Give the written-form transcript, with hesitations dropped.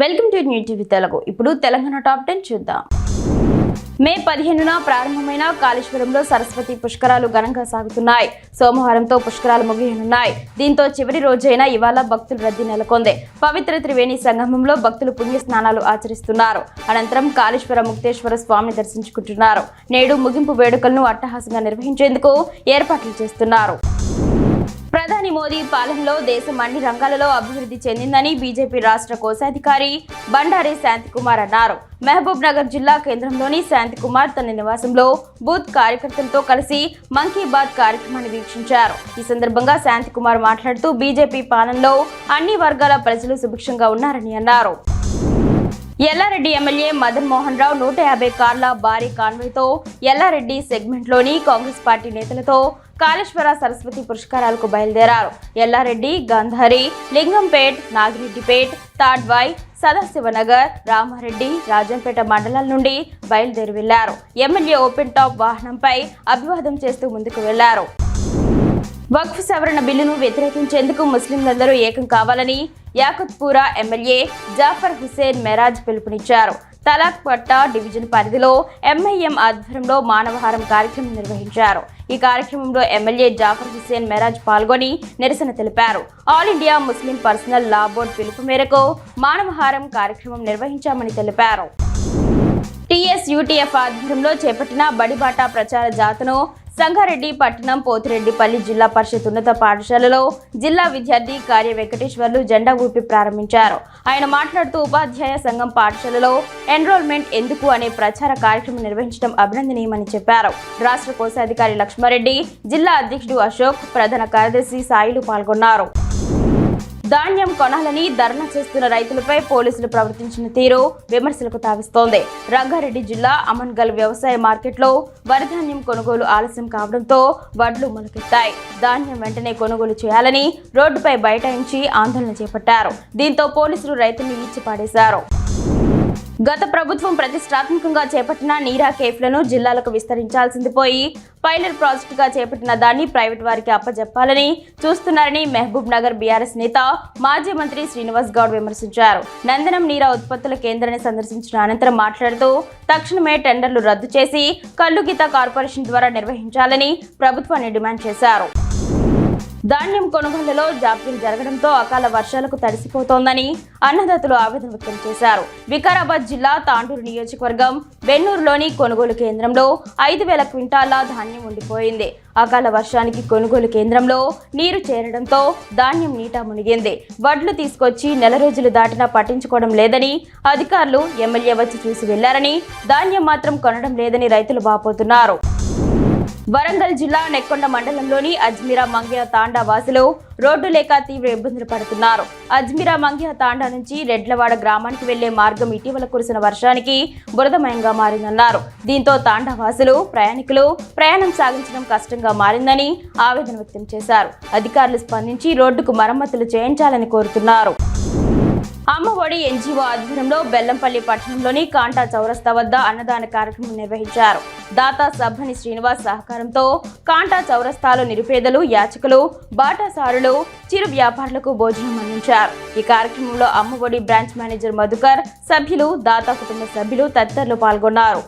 Welcome to new TV Telugu. ఇప్పుడు Telangana top 10 చూద్దాం. మే 15న ప్రారంభమైన కాళేశ్వరంలో సరస్వతి పుష్కరాలు ఘనంగా సాగుతున్నాయి. సోమవారంతో పుష్కరాలు ముగియనున్నాయి. దీంతో చివరి రోజైన ఇవాళ భక్తుల రద్దీ నెలకొంది. పవిత్ర త్రివేణి సంగమంలో భక్తులు పుణ్య స్నానాలు ఆచరిస్తున్నారు. అనంతరం కాళేశ్వర ముక్తేశ్వర స్వామిని దర్శించుకుంటున్నారు. నేడు ముగింపు వేడుకలను అట్టహాసంగా నిర్వహించేందుకు ఏర్పాట్లు చేస్తున్నారు. ప్రధాని మోదీ పాలనలో దేశం అన్ని రంగాలలో అభివృద్ధి చెందిందని బీజేపీ రాష్ట్ర కోశాధికారి బండారి శాంతికుమార్ అన్నారు. మహబూబ్ నగర్ జిల్లా కేంద్రంలోని శాంతికుమార్ తన నివాసంలో బూత్ కార్యకర్తలతో కలిసి మన్ కీ బాత్ కార్యక్రమాన్ని వీక్షించారు. ఈ సందర్భంగా శాంతికుమార్ మాట్లాడుతూ బీజేపీ పాలనలో అన్ని వర్గాల ప్రజలు సుభిక్షంగా ఉన్నారని అన్నారు. ఎల్లారెడ్డి ఎమ్మెల్యే మదన్ మోహన్ రావు 150 కార్ల భారీ కాన్వాయ్తో ఎల్లారెడ్డి సెగ్మెంట్లోని కాంగ్రెస్ పార్టీ నేతలతో కాళేశ్వర సరస్వతి పురస్కారాలకు బయలుదేరారు. ఎల్లారెడ్డి, గంధారి, లింగంపేట్, నాగిరెడ్డిపేట్, తాడ్వాయ్, సదాశివనగర్, రామారెడ్డి, రాజంపేట మండలాల నుండి బయలుదేరి వెళ్లారు. ఎమ్మెల్యే ఓపెన్ టాప్ వాహనంపై అభివాదం చేస్తూ ముందుకు వెళ్లారు. వక్ఫ్ సవరణ బిల్లును వ్యతిరేకించేందుకు ముస్లింలందరూ ఏకం కావాలని యాకుత్పురా ఎమ్మెల్యే జాఫర్ హుసేన్ మెరాజ్ పిలుపునిచ్చారు. తలాక్ పట్టా డివిజన్ పరిధిలో ఎంఐఎం ఆధ్వర్యంలో మానవహారం కార్యక్రమం నిర్వహించారు. ఈ కార్యక్రమంలో ఎమ్మెల్యే జాఫర్ హుసేన్ మెరాజ్ పాల్గొని నిరసన తెలిపారు. ఆల్ ఇండియా ముస్లిం పర్సనల్ లా బోర్డు పిలుపు మేరకు మానవహారం కార్యక్రమం నిర్వహించామని తెలిపారు. టీఎస్యూటీఎఫ్ ఆధ్వర్యంలో చేపట్టిన బడిబాట ప్రచార జాతను సంగారెడ్డి పట్టణం పోతిరెడ్డిపల్లి జిల్లా పరిషత్ ఉన్నత పాఠశాలలో జిల్లా విద్యార్థి కార్య వెంకటేశ్వర్లు జెండా ఊపి ప్రారంభించారు. ఆయన మాట్లాడుతూ ఉపాధ్యాయ సంఘం పాఠశాలలో ఎన్రోల్మెంట్ ఎందుకు అనే ప్రచార కార్యక్రమం నిర్వహించడం అభినందనీయమని చెప్పారు. రాష్ట్ర కోశాధికారి లక్ష్మారెడ్డి, జిల్లా అధ్యక్షుడు అశోక్, ప్రధాన కార్యదర్శి సాయిలు పాల్గొన్నారు. ధాన్యం కొనాలని ధర్నా చేస్తున్న రైతులపై పోలీసులు ప్రవర్తించిన తీరు విమర్శలకు తావిస్తోంది. రంగారెడ్డి జిల్లా అమన్గల్ వ్యవసాయ మార్కెట్లో వరిధాన్యం కొనుగోలు ఆలస్యం కావడంతో వడ్లు మొలకెత్తాయి. ధాన్యం వెంటనే కొనుగోలు చేయాలని రోడ్డుపై బైఠాయించి ఆందోళన చేపట్టారు. దీంతో పోలీసులు రైతుల్ని ఈడ్చిపాడేశారు. గత ప్రభుత్వం ప్రతిష్టాత్మకంగా చేపట్టిన నీరా కేఫ్లను జిల్లాలకు విస్తరించాల్సింది పోయి పైలట్ ప్రాజెక్టుగా చేపట్టిన దాన్ని ప్రైవేట్ వారికి అప్పజెప్పాలని చూస్తున్నారని మహబూబ్ నగర్ బీఆర్ఎస్ నేత మాజీ మంత్రి శ్రీనివాస్ గౌడ్ విమర్శించారు. నందనం నీరా ఉత్పత్తుల కేంద్రాన్ని సందర్శించిన అనంతరం మాట్లాడుతూ తక్షణమే టెండర్లు రద్దు చేసి కల్లుగీత కార్పొరేషన్ ద్వారా నిర్వహించాలని ప్రభుత్వాన్ని డిమాండ్ చేశారు. ధాన్యం కొనుగోలులో జాప్యం జరగడంతో అకాల వర్షాలకు తడిసిపోతోందని అన్నదాతలు ఆవేదన వ్యక్తం చేశారు. వికారాబాద్ జిల్లా తాండూరు నియోజకవర్గం బెన్నూరులోని కొనుగోలు కేంద్రంలో 5,000 క్వింటాల ధాన్యం ఉండిపోయింది. అకాల వర్షానికి కొనుగోలు కేంద్రంలో నీరు చేరడంతో ధాన్యం నీటా మునిగింది. వడ్లు తీసుకొచ్చి నెల రోజులు దాటినా పట్టించుకోవడం లేదని అధికారులు, ఎమ్మెల్యే వచ్చి చూసి వెళ్లారని ధాన్యం మాత్రం కొనడం లేదని రైతులు వాపోతున్నారు. వరంగల్ జిల్లా నెక్కొండ మండలంలోని అజ్మీరా మంగ్యా తాండా వాసులు రోడ్డు లేక తీవ్ర ఇబ్బందులు పడుతున్నారు. అజ్మీరా మంగ్యా తాండా నుంచి రెడ్లవాడ గ్రామానికి వెళ్లే మార్గం ఇటీవల కురిసిన వర్షానికి బురదమయంగా మారిందన్నారు. దీంతో తాండా వాసులు, ప్రయాణికులు ప్రయాణం సాగించడం కష్టంగా మారిందని ఆవేదన వ్యక్తం చేశారు. అధికారులు స్పందించి రోడ్డుకు మరమ్మతులు చేయించాలని కోరుతున్నారు. అమ్మ ఒడి ఎన్జీఓ ఆధ్వర్యంలో బెల్లంపల్లి పట్టణంలోని కాంటా చౌరస్తా వద్ద అన్నదాన కార్యక్రమం నిర్వహించారు. దాతా సబ్బని శ్రీనివాస్ సహకారంతో కాంటా చౌరస్తాలో నిరుపేదలు, యాచకులు, బాటాసారులు, చిరు వ్యాపారులకు భోజనం అందించారు. ఈ కార్యక్రమంలో అమ్మ ఒడి బ్రాంచ్ మేనేజర్ మధుకర్, సభ్యులు, దాతా కుటుంబ సభ్యులు తదితరులు పాల్గొన్నారు.